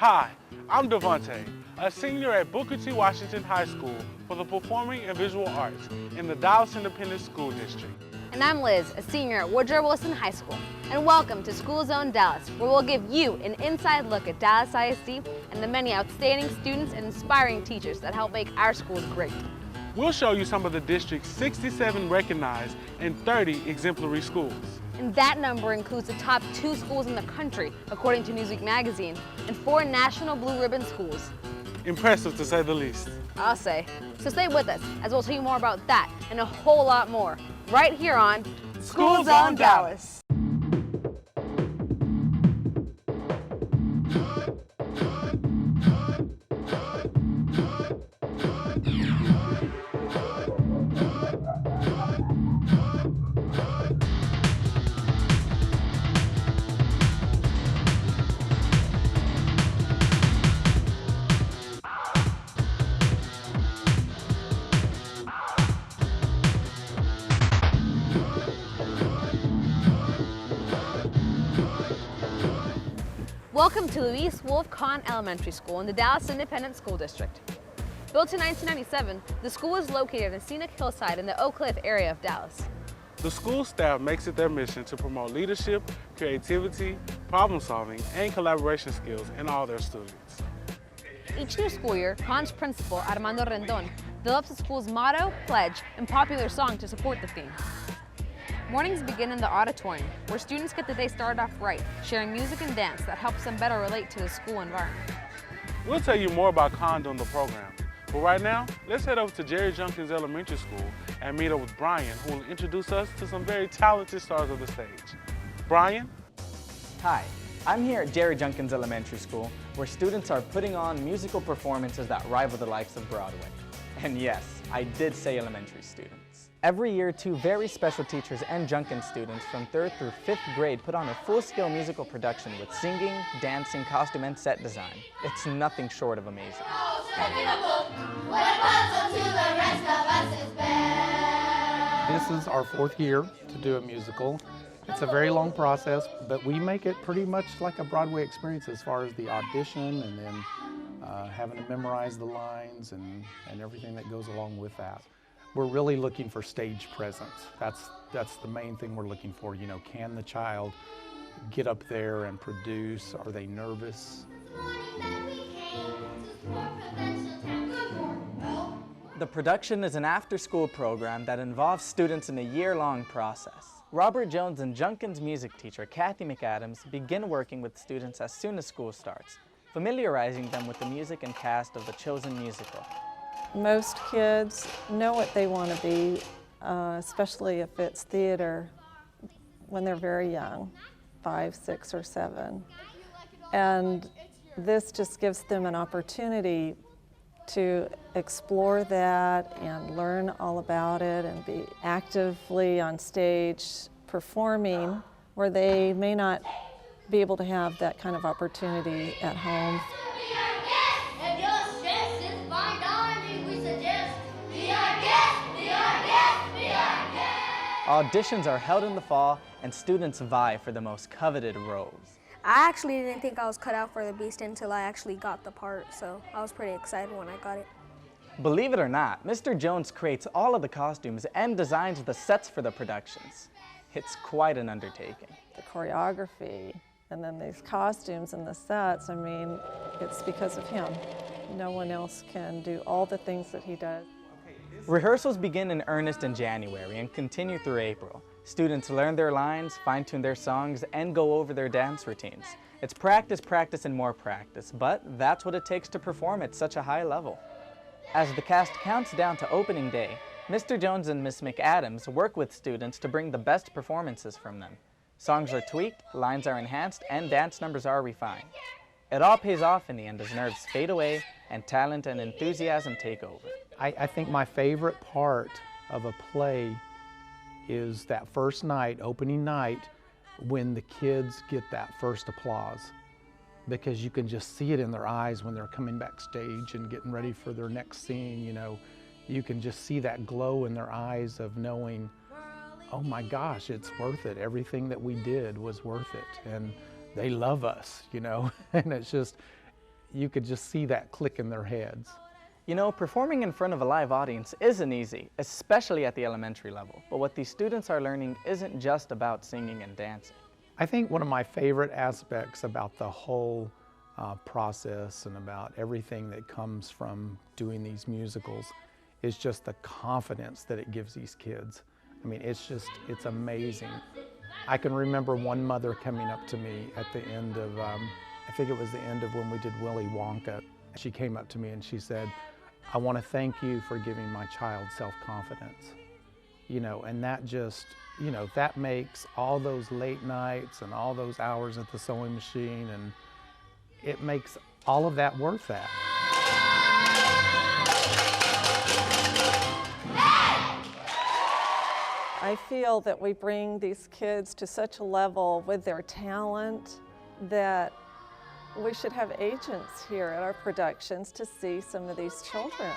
Hi, I'm Devontae, a senior at Booker T. Washington High School for the Performing and Visual Arts in the Dallas Independent School District. And I'm Liz, a senior at Woodrow Wilson High School. And welcome to School Zone Dallas, where we'll give you an inside look at Dallas ISD and the many outstanding students and inspiring teachers that help make our schools great. We'll show you some of the district's 67 recognized and 30 exemplary schools. And that number includes the top 2 schools in the country, according to Newsweek magazine, and 4 national blue ribbon schools. Impressive, to say the least. I'll say. So stay with us, as we'll tell you more about that and a whole lot more, right here on School Zone Dallas. Welcome to Louise Wolff Kahn Elementary School in the Dallas Independent School District. Built in 1997, the school is located on a scenic hillside in the Oak Cliff area of Dallas. The school staff makes it their mission to promote leadership, creativity, problem solving, and collaboration skills in all their students. Each new school year, Kahn's principal, Armando Rendon, develops the school's motto, pledge, and popular song to support the theme. Mornings begin in the auditorium, where students get the day started off right, sharing music and dance that helps them better relate to the school environment. We'll tell you more about Kahn during the program, but right now, let's head over to Jerry Junkins Elementary School and meet up with Brian, who will introduce us to some very talented stars of the stage. Brian? Hi, I'm here at Jerry Junkins Elementary School, where students are putting on musical performances that rival the likes of Broadway. And yes, I did say elementary students. Every year, 2 very special teachers and Junkins students from 3rd through 5th grade put on a full-scale musical production with singing, dancing, costume, and set design. It's nothing short of amazing. This is our 4th year to do a musical. It's a very long process, but we make it pretty much like a Broadway experience as far as the audition and then having to memorize the lines and everything that goes along with that. We're really looking for stage presence. That's the main thing we're looking for. You know, can the child get up there and produce? Are they nervous? The production is an after-school program that involves students in a year-long process. Robert Jones and Junkins music teacher Kathy McAdams begin working with students as soon as school starts, familiarizing them with the music and cast of the chosen musical. Most kids know what they want to be, especially if it's theater, when they're very young, 5, 6, or 7. And this just gives them an opportunity to explore that and learn all about it and be actively on stage performing, where they may not be able to have that kind of opportunity at home. Auditions are held in the fall, and students vie for the most coveted roles. I actually didn't think I was cut out for the Beast until I actually got the part, so I was pretty excited when I got it. Believe it or not, Mr. Jones creates all of the costumes and designs the sets for the productions. It's quite an undertaking. The choreography and then these costumes and the sets, I mean, it's because of him. No one else can do all the things that he does. Rehearsals begin in earnest in January and continue through April. Students learn their lines, fine-tune their songs, and go over their dance routines. It's practice, practice, and more practice, but that's what it takes to perform at such a high level. As the cast counts down to opening day, Mr. Jones and Miss McAdams work with students to bring the best performances from them. Songs are tweaked, lines are enhanced, and dance numbers are refined. It all pays off in the end as nerves fade away and talent and enthusiasm take over. I think my favorite part of a play is that first night, opening night, when the kids get that first applause. Because you can just see it in their eyes when they're coming backstage and getting ready for their next scene, you know. You can just see that glow in their eyes of knowing, oh my gosh, it's worth it. Everything that we did was worth it. And they love us, you know. And it's just, you could just see that click in their heads. You know, performing in front of a live audience isn't easy, especially at the elementary level. But what these students are learning isn't just about singing and dancing. I think one of my favorite aspects about the whole process and about everything that comes from doing these musicals is just the confidence that it gives these kids. I mean, it's amazing. I can remember one mother coming up to me at the end of, I think it was the end of when we did Willy Wonka. She came up to me and she said, "I want to thank you for giving my child self-confidence." You know, and that just, you know, that makes all those late nights and all those hours at the sewing machine, and it makes all of that worth that. I feel that we bring these kids to such a level with their talent that we should have agents here at our productions to see some of these children.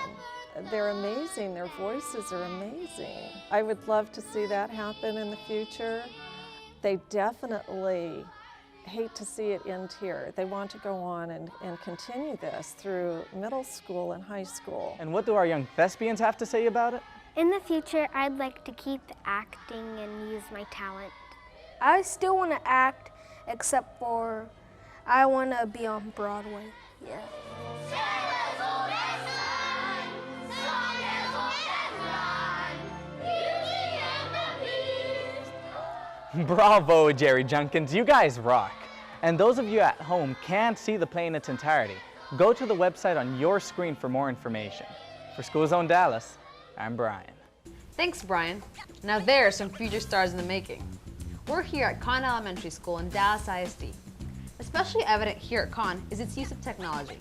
They're amazing, their voices are amazing. I would love to see that happen in the future. They definitely hate to see it end here. They want to go on and continue this through middle school and high school. And what do our young thespians have to say about it? In the future, I'd like to keep acting and use my talent. I still want to act, except for I want to be on Broadway. Yeah. Bravo, Jerry Junkins, you guys rock. And those of you at home can't see the play in its entirety. Go to the website on your screen for more information. For School Zone Dallas, I'm Brian. Thanks, Brian. Now there are some future stars in the making. We're here at Kahn Elementary School in Dallas ISD. Especially evident here at Kahn is its use of technology.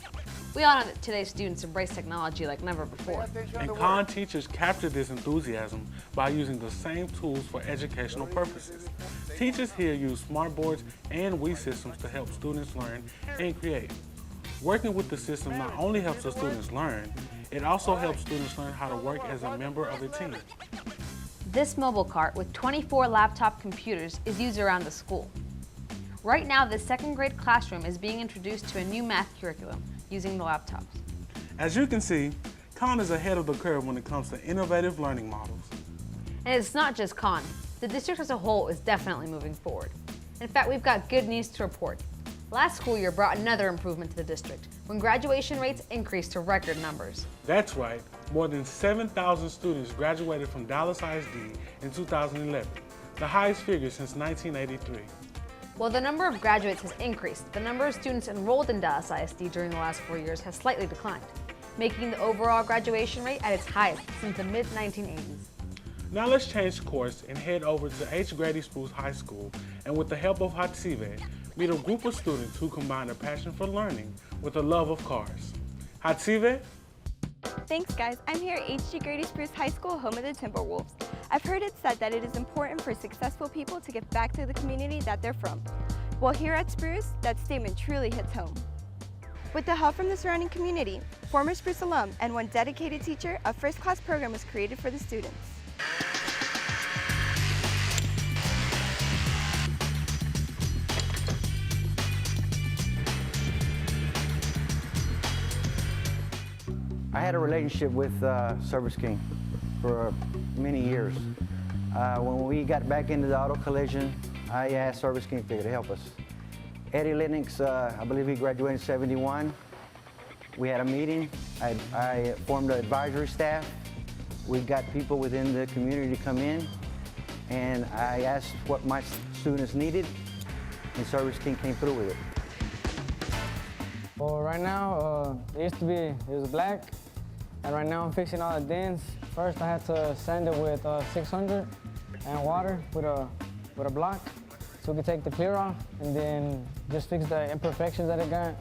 We all know that today's students embrace technology like never before. And Kahn teachers capture this enthusiasm by using the same tools for educational purposes. Teachers here use smart boards and Wii systems to help students learn and create. Working with the system not only helps the students learn, it also helps students learn how to work as a member of a team. This mobile cart with 24 laptop computers is used around the school. Right now, the second grade classroom is being introduced to a new math curriculum using the laptops. As you can see, Kahn is ahead of the curve when it comes to innovative learning models. And it's not just Kahn. The district as a whole is definitely moving forward. In fact, we've got good news to report. Last school year brought another improvement to the district when graduation rates increased to record numbers. That's right, more than 7,000 students graduated from Dallas ISD in 2011, the highest figure since 1983. While the number of graduates has increased, the number of students enrolled in Dallas ISD during the last 4 years has slightly declined, making the overall graduation rate at its highest since the mid-1980s. Now let's change course and head over to Grady Spruce High School, and with the help of Hatsive, meet a group of students who combine a passion for learning with a love of cars. Hatsive? Thanks, guys. I'm here at Grady Spruce High School, home of the Timberwolves. I've heard it said that it is important for successful people to give back to the community that they're from. Well, here at Spruce, that statement truly hits home. With the help from the surrounding community, former Spruce alum, and one dedicated teacher, a first-class program was created for the students. I had a relationship with Service King for many years. When we got back into the auto collision, I asked Service King to help us. Eddie Lennox, I believe he graduated in '71. We had a meeting. I formed an advisory staff. We got people within the community to come in, and I asked what my students needed, and Service King came through with it. Well, right now, it was black, and right now I'm fixing all the dents. First, I had to sand it with 600 and water with a block, so we could take the clear off, and then just fix the imperfections that it got.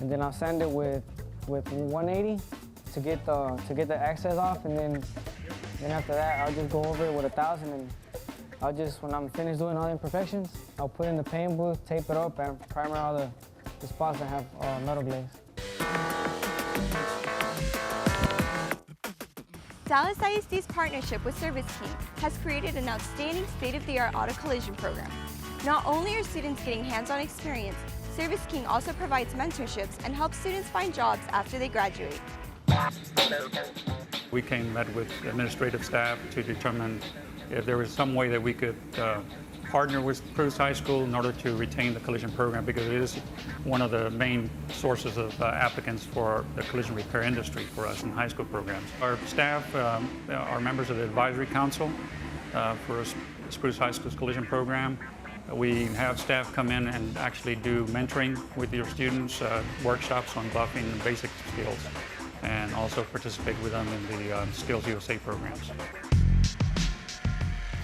And then I'll sand it with 180 to get the excess off, and then after that, I'll just go over it with 1,000, and when I'm finished doing all the imperfections, I'll put in the paint booth, tape it up, and primer all the spots that have metal glaze. Dallas ISD's partnership with Service King has created an outstanding state-of-the-art auto collision program. Not only are students getting hands-on experience, Service King also provides mentorships and helps students find jobs after they graduate. We met with administrative staff to determine if there was some way that we could partner with Spruce High School in order to retain the collision program, because it is one of the main sources of applicants for the collision repair industry for us in high school programs. Our staff are members of the advisory council for Spruce High School's collision program. We have staff come in and actually do mentoring with your students, workshops on buffing and basic skills, and also participate with them in the Skills USA programs.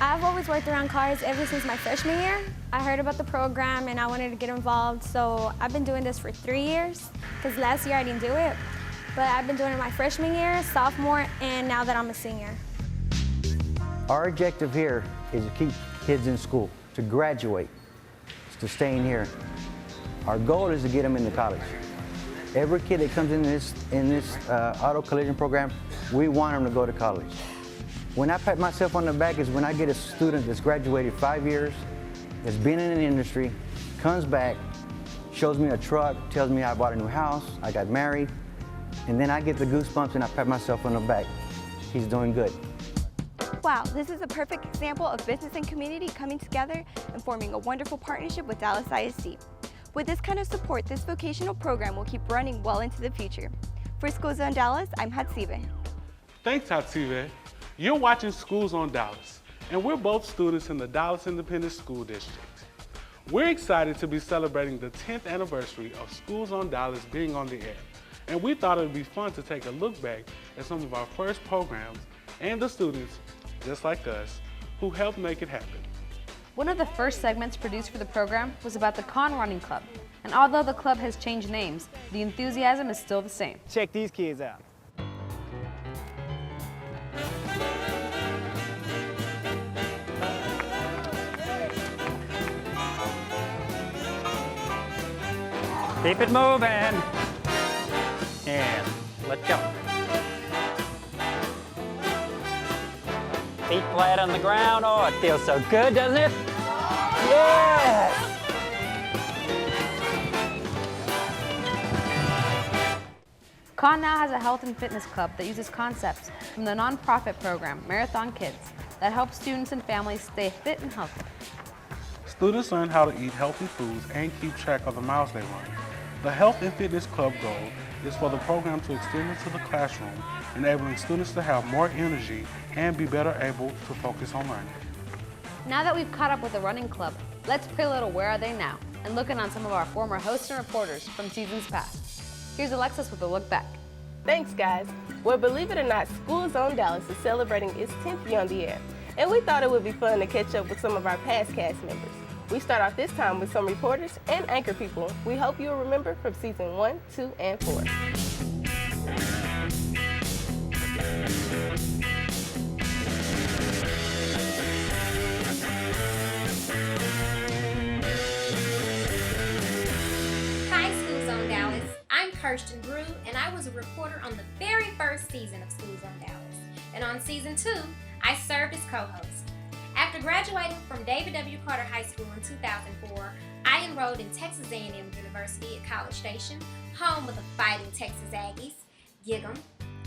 I've always worked around cars ever since my freshman year. I heard about the program and I wanted to get involved, so I've been doing this for 3 years, because last year I didn't do it. But I've been doing it my freshman year, sophomore, and now that I'm a senior. Our objective here is to keep kids in school, to graduate, to stay in here. Our goal is to get them into college. Every kid that comes in this auto collision program, we want them to go to college. When I pat myself on the back is when I get a student that's graduated 5 years, that's been in an industry, comes back, shows me a truck, tells me I bought a new house, I got married, and then I get the goosebumps and I pat myself on the back. He's doing good. Wow, this is a perfect example of business and community coming together and forming a wonderful partnership with Dallas ISD. With this kind of support, this vocational program will keep running well into the future. For School Zone Dallas, I'm Hatsive. Thanks, Hatsive. You're watching School Zone Dallas, and we're both students in the Dallas Independent School District. We're excited to be celebrating the 10th anniversary of School Zone Dallas being on the air, and we thought it would be fun to take a look back at some of our first programs and the students, just like us, who helped make it happen. One of the first segments produced for the program was about the Kahn Running Club, and although the club has changed names, the enthusiasm is still the same. Check these kids out. Keep it moving. And let's go. Feet flat on the ground. Oh, it feels so good, doesn't it? Yes! Kahn now has a health and fitness club that uses concepts from the nonprofit program Marathon Kids that helps students and families stay fit and healthy. Students learn how to eat healthy foods and keep track of the miles they run. The Health and Fitness Club goal is for the program to extend into the classroom, enabling students to have more energy and be better able to focus on learning. Now that we've caught up with the running club, let's play a little Where Are They Now and look in on some of our former hosts and reporters from seasons past. Here's Alexis with a look back. Thanks, guys. Well, believe it or not, School Zone Dallas is celebrating its 10th year on the air, and we thought it would be fun to catch up with some of our past cast members. We start off this time with some reporters and anchor people we hope you'll remember from season 1, 2, and 4. Hi, School Zone Dallas. I'm Kirsten, and I was a reporter on the very first season of School Zone Dallas. And on season 2, I served as co-host. After graduating from David W. Carter High School in 2004, I enrolled in Texas A&M University at College Station, home of the Fighting Texas Aggies, Gig'em,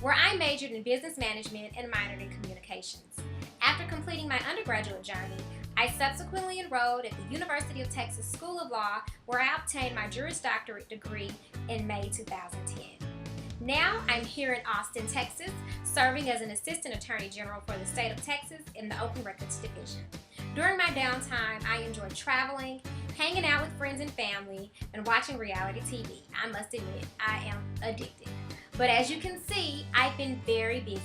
where I majored in business management and minored in communications. After completing my undergraduate journey, I subsequently enrolled at the University of Texas School of Law, where I obtained my Juris Doctorate degree in May 2010. Now I'm here in Austin, Texas, serving as an Assistant Attorney General for the state of Texas in the Open Records Division. During my downtime, I enjoy traveling, hanging out with friends and family, and watching reality TV. I must admit, I am addicted. But as you can see, I've been very busy.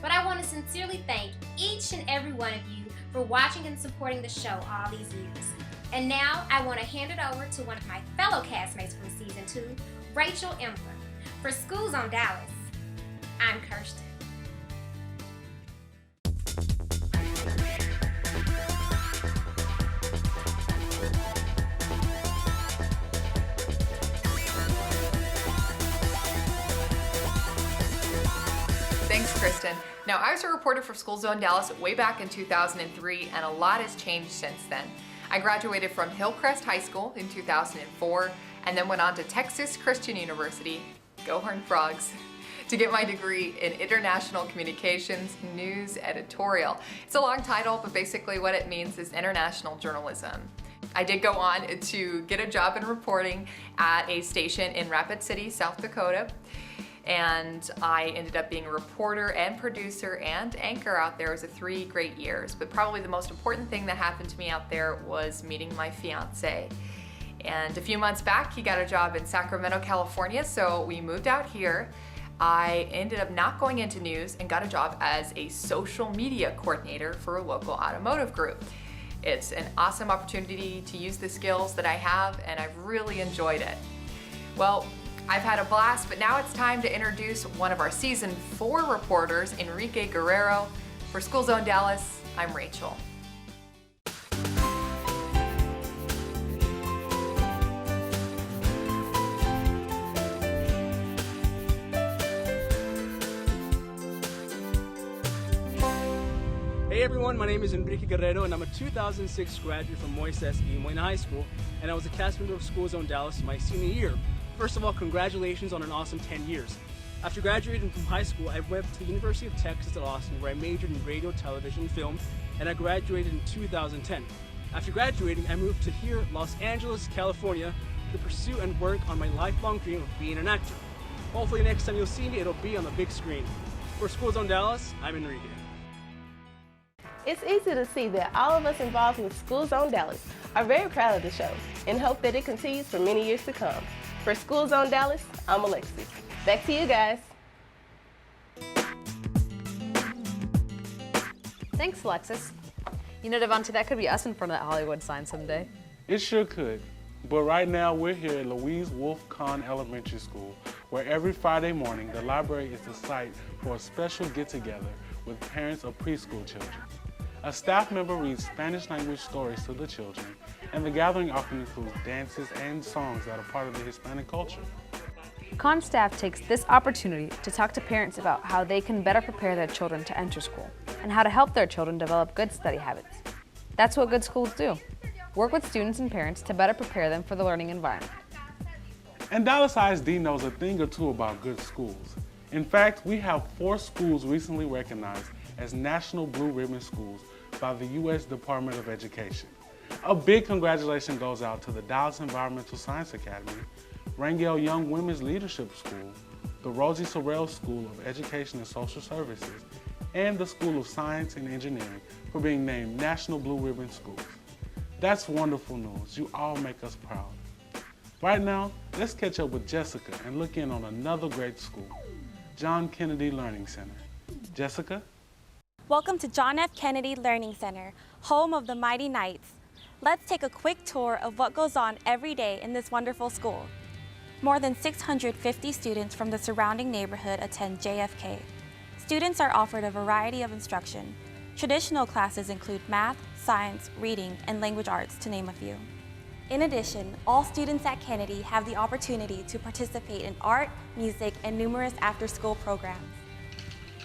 But I want to sincerely thank each and every one of you for watching and supporting the show all these years. And now I want to hand it over to one of my fellow castmates from season 2, Rachel Emler. For School Zone Dallas, I'm Kirsten. Thanks, Kristen. Now, I was a reporter for School Zone Dallas way back in 2003, and a lot has changed since then. I graduated from Hillcrest High School in 2004, and then went on to Texas Christian University, go Horned Frogs, to get my degree in International Communications News Editorial. It's a long title, but basically what it means is international journalism. I did go on to get a job in reporting at a station in Rapid City, South Dakota. And I ended up being a reporter and producer and anchor out there. It was 3 great years. But probably the most important thing that happened to me out there was meeting my fiance. And a few months back, he got a job in Sacramento, California, so we moved out here. I ended up not going into news and got a job as a social media coordinator for a local automotive group. It's an awesome opportunity to use the skills that I have, and I've really enjoyed it. Well, I've had a blast, but now it's time to introduce one of our Season 4 reporters, Enrique Guerrero. For School Zone Dallas, I'm Rachel. Hey everyone, my name is Enrique Guerrero and I'm a 2006 graduate from Moina High School, and I was a cast member of School Zone Dallas my senior year. First of all, congratulations on an awesome 10 years. After graduating from high school, I went to the University of Texas at Austin, where I majored in radio, television, and film, and I graduated in 2010. After graduating, I moved to here, Los Angeles, California, to pursue and work on my lifelong dream of being an actor. Hopefully next time you'll see me, it'll be on the big screen. For School Zone Dallas, I'm Enrique. It's easy to see that all of us involved with School Zone Dallas are very proud of the show and hope that it continues for many years to come. For School Zone Dallas, I'm Alexis. Back to you guys. Thanks, Alexis. You know, Devontae, that could be us in front of that Hollywood sign someday. It sure could. But right now, we're here at Louise Wolff Kahn Elementary School, where every Friday morning, the library is the site for a special get-together with parents of preschool children. A staff member reads Spanish language stories to the children, and the gathering often includes dances and songs that are part of the Hispanic culture. Kahn staff takes this opportunity to talk to parents about how they can better prepare their children to enter school and how to help their children develop good study habits. That's what good schools do. Work with students and parents to better prepare them for the learning environment. And Dallas ISD knows a thing or two about good schools. In fact, we have 4 schools recently recognized as National Blue Ribbon Schools by the U.S. Department of Education. A big congratulations goes out to the Dallas Environmental Science Academy, Rangel Young Women's Leadership School, the Rosie Sorrell School of Education and Social Services, and the School of Science and Engineering for being named National Blue Ribbon Schools. That's wonderful news. You all make us proud. Right now, let's catch up with Jessica and look in on another great school, John Kennedy Learning Center. Jessica? Welcome to John F. Kennedy Learning Center, home of the Mighty Knights. Let's take a quick tour of what goes on every day in this wonderful school. More than 650 students from the surrounding neighborhood attend JFK. Students are offered a variety of instruction. Traditional classes include math, science, reading, and language arts, to name a few. In addition, all students at Kennedy have the opportunity to participate in art, music, and numerous after-school programs.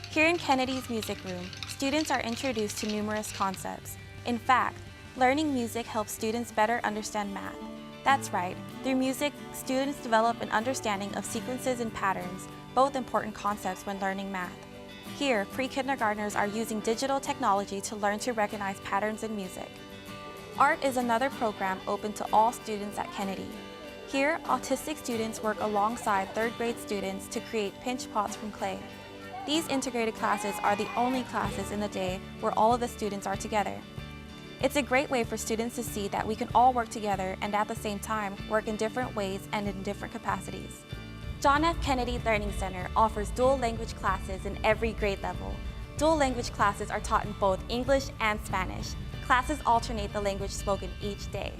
Here in Kennedy's music room, students are introduced to numerous concepts. In fact, learning music helps students better understand math. That's right, through music, students develop an understanding of sequences and patterns, both important concepts when learning math. Here, pre-kindergartners are using digital technology to learn to recognize patterns in music. Art is another program open to all students at Kennedy. Here, autistic students work alongside 3rd grade students to create pinch pots from clay. These integrated classes are the only classes in the day where all of the students are together. It's a great way for students to see that we can all work together and at the same time work in different ways and in different capacities. John F. Kennedy Learning Center offers dual language classes in every grade level. Dual language classes are taught in both English and Spanish. Classes alternate the language spoken each day.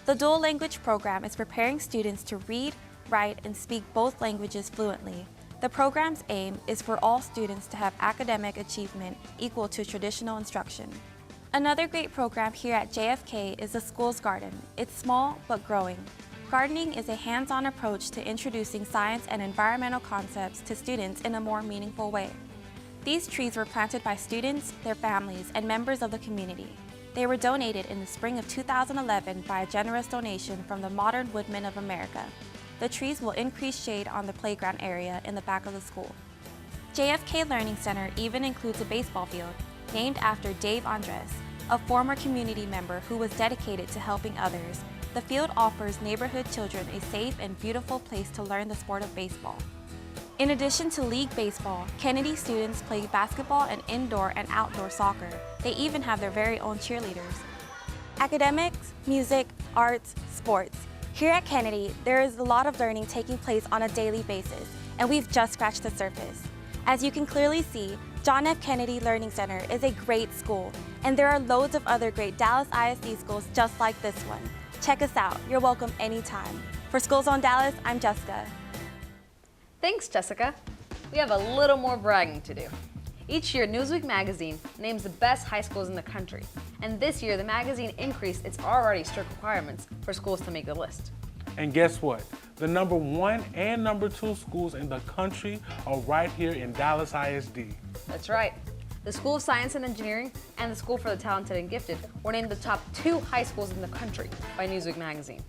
The dual language program is preparing students to read, write, and speak both languages fluently. The program's aim is for all students to have academic achievement equal to traditional instruction. Another great program here at JFK is the School's Garden. It's small but growing. Gardening is a hands-on approach to introducing science and environmental concepts to students in a more meaningful way. These trees were planted by students, their families, and members of the community. They were donated in the spring of 2011 by a generous donation from the Modern Woodmen of America. The trees will increase shade on the playground area in the back of the school. JFK Learning Center even includes a baseball field named after Dave Andres, a former community member who was dedicated to helping others. The field offers neighborhood children a safe and beautiful place to learn the sport of baseball. In addition to league baseball, Kennedy students play basketball and indoor and outdoor soccer. They even have their very own cheerleaders. Academics, music, arts, sports. Here at Kennedy, there is a lot of learning taking place on a daily basis, and we've just scratched the surface. As you can clearly see, John F. Kennedy Learning Center is a great school, and there are loads of other great Dallas ISD schools just like this one. Check us out. You're welcome anytime. For School Zone Dallas, I'm Jessica. Thanks, Jessica. We have a little more bragging to do. Each year, Newsweek magazine names the best high schools in the country, and this year the magazine increased its already strict requirements for schools to make the list. And guess what? The number 1 and number 2 schools in the country are right here in Dallas ISD. That's right. The School of Science and Engineering and the School for the Talented and Gifted were named the top 2 high schools in the country by Newsweek magazine.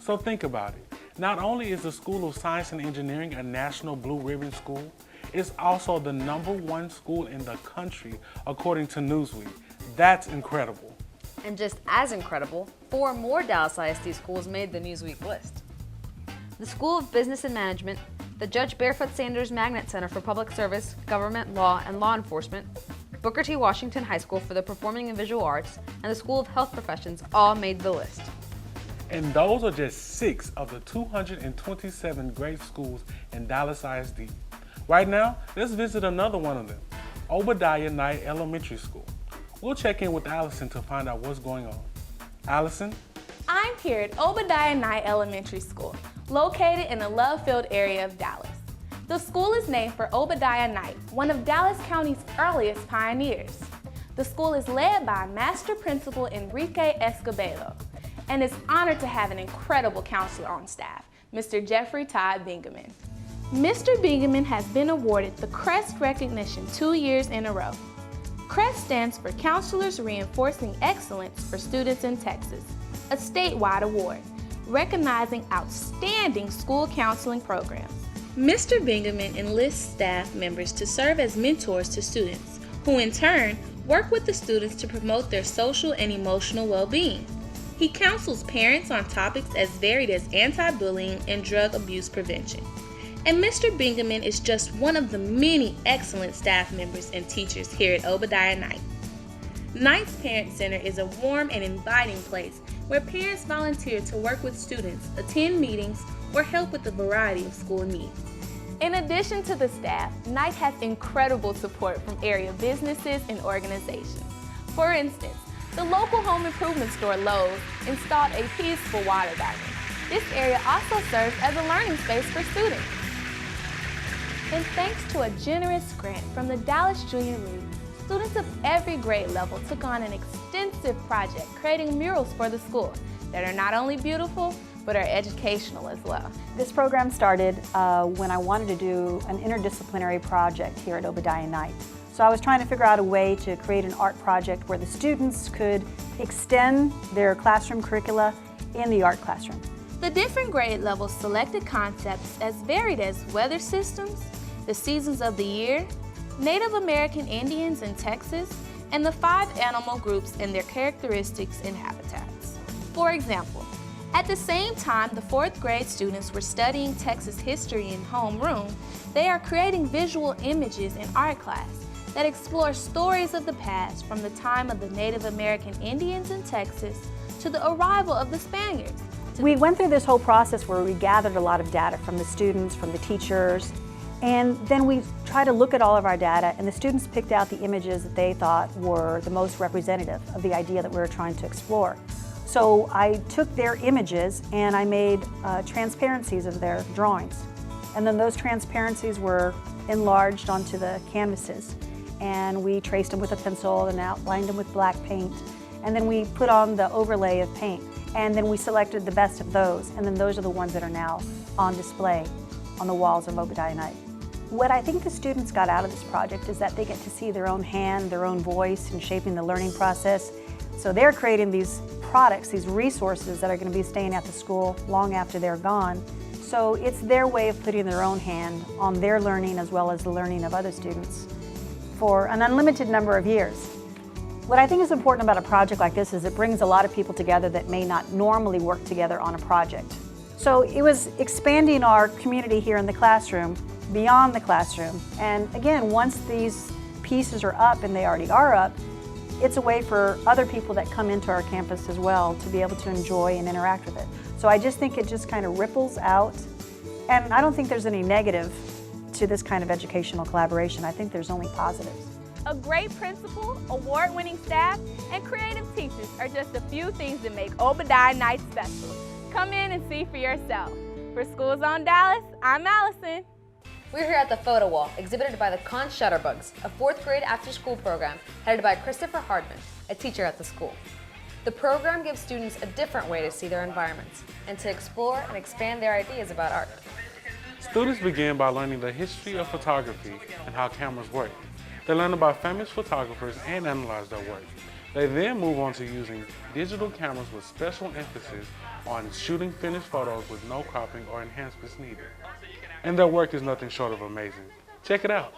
So think about it. Not only is the School of Science and Engineering a national blue ribbon school, it's also the number 1 school in the country according to Newsweek. That's incredible. And just as incredible, 4 more Dallas ISD schools made the Newsweek list. The School of Business and Management, the Judge Barefoot Sanders Magnet Center for Public Service, Government, Law, and Law Enforcement, Booker T. Washington High School for the Performing and Visual Arts, and the School of Health Professions all made the list. And those are just 6 of the 227 great schools in Dallas ISD. Right now, let's visit another one of them, Obadiah Knight Elementary School. We'll check in with Allison to find out what's going on. Allison? I'm here at Obadiah Knight Elementary School, located in the Love Field area of Dallas. The school is named for Obadiah Knight, one of Dallas County's earliest pioneers. The school is led by Master Principal Enrique Escobedo and is honored to have an incredible counselor on staff, Mr. Jeffrey Todd Bingaman. Mr. Bingaman has been awarded the CREST recognition 2 years in a row. CREST stands for Counselors Reinforcing Excellence for Students in Texas, a statewide award recognizing outstanding school counseling programs. Mr. Bingaman enlists staff members to serve as mentors to students, who in turn work with the students to promote their social and emotional well-being. He counsels parents on topics as varied as anti-bullying and drug abuse prevention. And Mr. Bingaman is just one of the many excellent staff members and teachers here at Obadiah Knight. Knight's Parent Center is a warm and inviting place where parents volunteer to work with students, attend meetings, or help with a variety of school needs. In addition to the staff, Knight has incredible support from area businesses and organizations. For instance, the local home improvement store Lowe's installed a peaceful water garden. This area also serves as a learning space for students. And thanks to a generous grant from the Dallas Junior League, students of every grade level took on an extensive project creating murals for the school that are not only beautiful, but are educational as well. This program started when I wanted to do an interdisciplinary project here at Obadiah Knight. So I was trying to figure out a way to create an art project where the students could extend their classroom curricula in the art classroom. The different grade levels selected concepts as varied as weather systems, the seasons of the year, Native American Indians in Texas, and the 5 animal groups and their characteristics and habitats. For example, at the same time the 4th grade students were studying Texas history in homeroom, they are creating visual images in art class that explore stories of the past from the time of the Native American Indians in Texas to the arrival of the Spaniards. We went through this whole process where we gathered a lot of data from the students, from the teachers, and then we tried to look at all of our data, and the students picked out the images that they thought were the most representative of the idea that we were trying to explore. So I took their images and I made transparencies of their drawings. And then those transparencies were enlarged onto the canvases. And we traced them with a pencil and outlined them with black paint. And then we put on the overlay of paint. And then we selected the best of those. And then those are the ones that are now on display on the walls of Obadiah Knight. What I think the students got out of this project is that they get to see their own hand, their own voice in shaping the learning process. So they're creating these products, these resources that are going to be staying at the school long after they're gone. So it's their way of putting their own hand on their learning as well as the learning of other students for an unlimited number of years. What I think is important about a project like this is it brings a lot of people together that may not normally work together on a project. So it was expanding our community here in the classroom, beyond the classroom. And again, once these pieces are up, and they already are up, it's a way for other people that come into our campus as well to be able to enjoy and interact with it. So I just think it just kind of ripples out. And I don't think there's any negative to this kind of educational collaboration. I think there's only positives. A great principal, award-winning staff, and creative teachers are just a few things that make Obadiah Night special. Come in and see for yourself. For School Zone Dallas, I'm Allison. We're here at the Photowalk, exhibited by the Kahn Shutterbugs, a 4th grade after-school program headed by Christopher Hardman, a teacher at the school. The program gives students a different way to see their environments and to explore and expand their ideas about art. Students begin by learning the history of photography and how cameras work. They learn about famous photographers and analyze their work. They then move on to using digital cameras with special emphasis on shooting finished photos with no cropping or enhancements needed. And their work is nothing short of amazing. Check it out.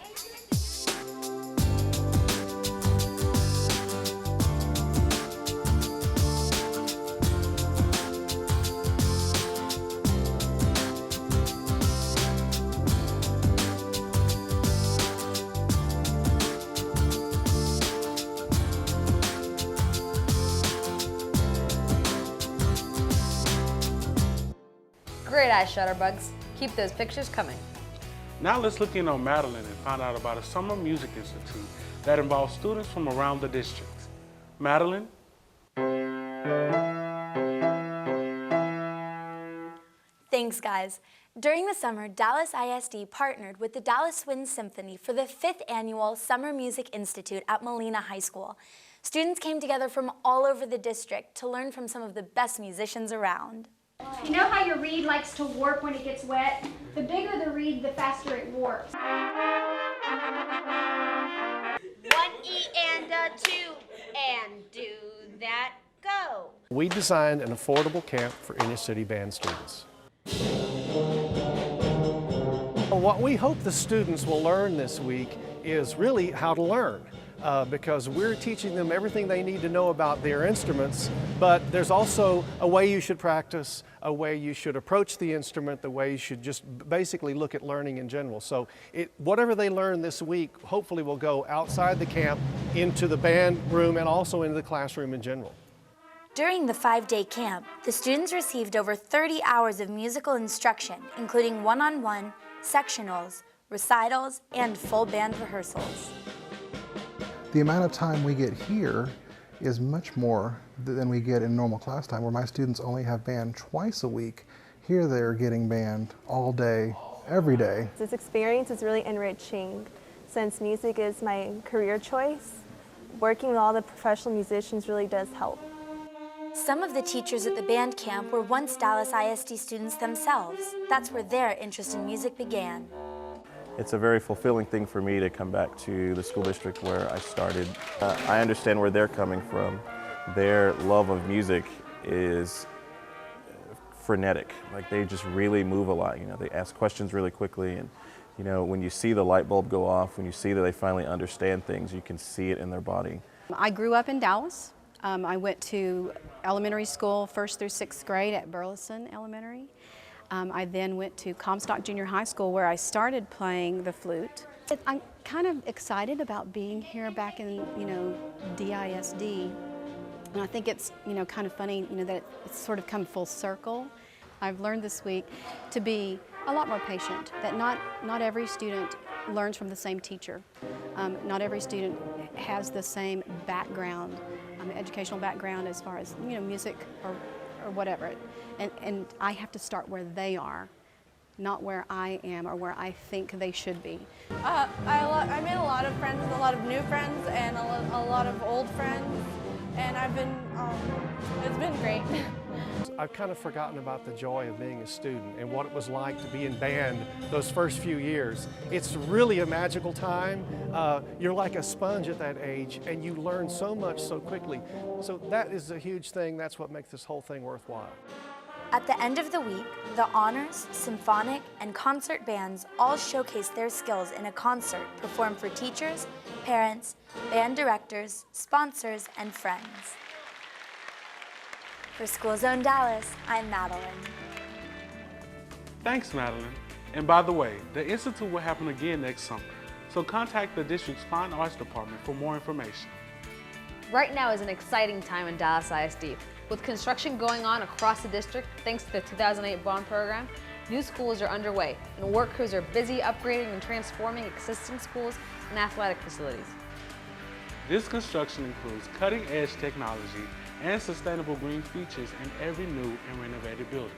Great eye, Shutterbugs. Keep those pictures coming. Now let's look in on Madeline and find out about a summer music institute that involves students from around the district. Madeline? Thanks, guys. During the summer, Dallas ISD partnered with the Dallas Wind Symphony for the 5th annual Summer Music Institute at Molina High School. Students came together from all over the district to learn from some of the best musicians around. You know how your reed likes to warp when it gets wet? The bigger the reed, the faster it warps. 1 E and a 2, and do that, go. We designed an affordable camp for inner city band students. What we hope the students will learn this week is really how to learn. Because we're teaching them everything they need to know about their instruments, but there's also a way you should practice, a way you should approach the instrument, the way you should just basically look at learning in general. So whatever they learn this week hopefully will go outside the camp into the band room and also into the classroom in general. During the 5-day camp, the students received over 30 hours of musical instruction, including one-on-one, sectionals, recitals, and full band rehearsals. The amount of time we get here is much more than we get in normal class time, where my students only have band twice a week. Here they're getting band all day, every day. This experience is really enriching. Since music is my career choice, working with all the professional musicians really does help. Some of the teachers at the band camp were once Dallas ISD students themselves. That's where their interest in music began. It's a very fulfilling thing for me to come back to the school district where I started. I understand where they're coming from. Their love of music is frenetic. Like, they just really move a lot. You know, they ask questions really quickly, and you know, when you see the light bulb go off, when you see that they finally understand things, you can see it in their body. I grew up in Dallas. I went to elementary school 1st through 6th grade at Burleson Elementary. I then went to Comstock Junior High School, where I started playing the flute. I'm kind of excited about being here back in, DISD. And I think it's, kind of funny, that it's sort of come full circle. I've learned this week to be a lot more patient, that not every student learns from the same teacher. Not every student has the same background, educational background as far as, music or whatever. And I have to start where they are, not where I am or where I think they should be. I made a lot of friends, a lot of new friends, and a lot of old friends, and it's been great. I've kind of forgotten about the joy of being a student and what it was like to be in band those first few years. It's really a magical time. You're like a sponge at that age and you learn so much so quickly. So that is a huge thing. That's what makes this whole thing worthwhile. At the end of the week, the honors, symphonic, and concert bands all showcase their skills in a concert performed for teachers, parents, band directors, sponsors, and friends. For School Zone Dallas, I'm Madeline. Thanks, Madeline. And by the way, the Institute will happen again next summer, so contact the district's Fine Arts Department for more information. Right now is an exciting time in Dallas ISD. With construction going on across the district thanks to the 2008 bond program, new schools are underway and work crews are busy upgrading and transforming existing schools and athletic facilities. This construction includes cutting-edge technology and sustainable green features in every new and renovated building.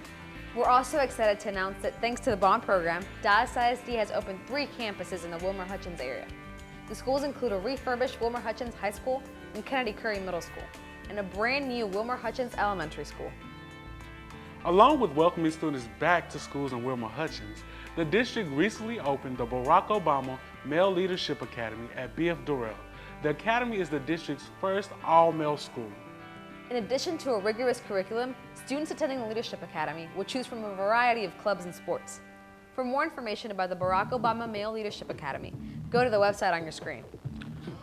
We're also excited to announce that thanks to the bond program, Dallas ISD has opened 3 campuses in the Wilmer-Hutchins area. The schools include a refurbished Wilmer-Hutchins High School and Kennedy Curry Middle School, and a brand new Wilmer-Hutchins Elementary School. Along with welcoming students back to schools in Wilmer-Hutchins, the district recently opened the Barack Obama Male Leadership Academy at B.F. Durrell. The academy is the district's first all-male school. In addition to a rigorous curriculum, students attending the Leadership Academy will choose from a variety of clubs and sports. For more information about the Barack Obama Male Leadership Academy, go to the website on your screen.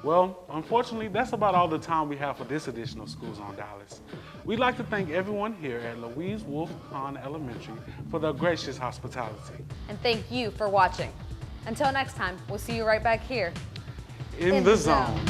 Well, unfortunately, that's about all the time we have for this edition of Schools on Dallas. We'd like to thank everyone here at Louise Wolff Kahn Elementary for their gracious hospitality. And thank you for watching. Until next time, we'll see you right back here in the zone.